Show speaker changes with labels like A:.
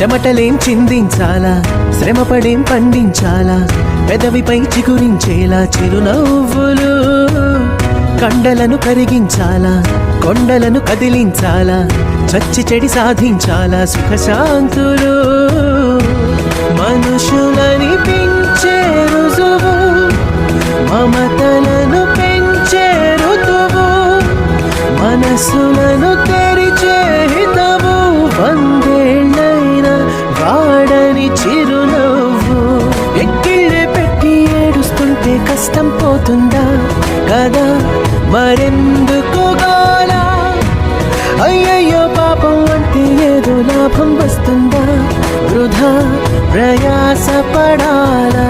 A: చెమటలేం చిందించాలా, శ్రమపడేం పండించాలా, పెదవిపై చిగురించేలా చిరునవ్వులు. కండలను కరిగించాలా, కొండలను కదిలించాలా, చచ్చి చెడి సాధించాలా సుఖశాంతులు. మనుషులని పెంచే రుజువు, మమతలను పెంచే ఋతువు, మనసులను తెరిచే హితవు, వందేళ్ళైన వాడని చిరునవ్వు. ఎక్కిళ్ళే పెట్టి ఏడుస్తుంటే కష్టం పోతుందా కదా, మరెందుకు గాలా? అయ్యయ్యో పాపం అంటే ఏదో లాభం వస్తుందా, వృధా ప్రయాస పడాలా?